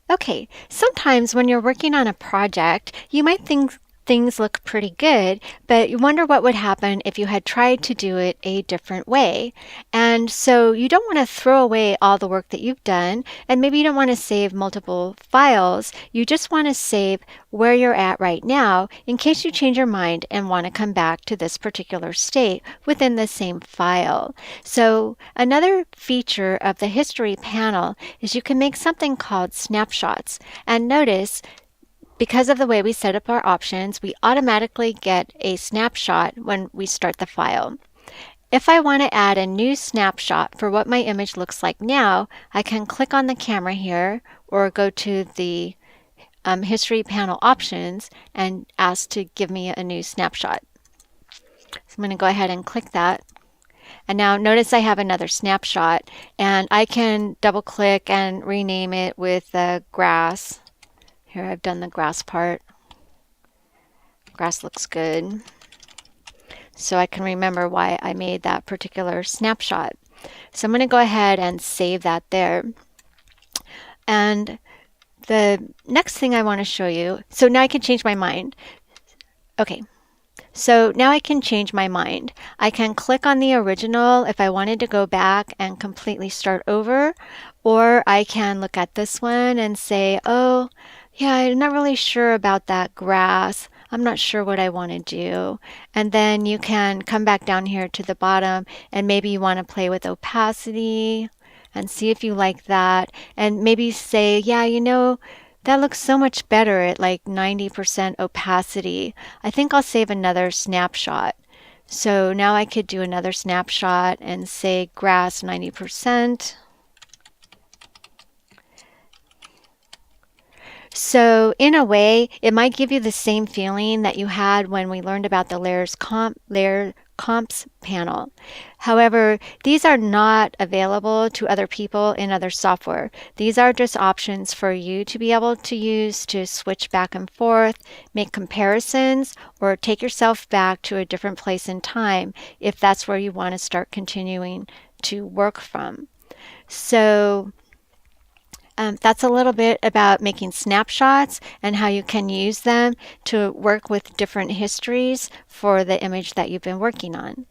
Okay, sometimes when you're working on a project, you might think things look pretty good, but you wonder what would happen if you had tried to do it a different way. And so you don't want to throw away all the work that you've done, and maybe you don't want to save multiple files. You just want to save where you're at right now in case you change your mind and want to come back to this particular state within the same file. So another feature of the history panel is you can make something called snapshots. And notice, because of the way we set up our options, we automatically get a snapshot when we start the file. If I want to add a new snapshot for what my image looks like now, I can click on the camera here or go to the history panel options and ask to give me a new snapshot. So I'm going to go ahead and click that. And now notice I have another snapshot, and I can double click and rename it with grass. Here I've done the grass part. Grass looks good. So I can remember why I made that particular snapshot. So I'm going to go ahead and save that there. And the next thing I want to show you, so now I can change my mind. Okay, so now I can change my mind. I can click on the original if I wanted to go back and completely start over, or I can look at this one and say, oh, yeah, I'm not really sure about that grass. I'm not sure what I want to do. And then you can come back down here to the bottom and maybe you want to play with opacity and see if you like that. And maybe say, yeah, you know, that looks so much better at like 90% opacity. I think I'll save another snapshot. So now I could do another snapshot and say grass 90%. So in a way, it might give you the same feeling that you had when we learned about the layer comps panel. However, these are not available to other people in other software. These are just options for you to be able to use to switch back and forth, make comparisons, or take yourself back to a different place in time if that's where you want to start continuing to work from. So that's a little bit about making snapshots and how you can use them to work with different histories for the image that you've been working on.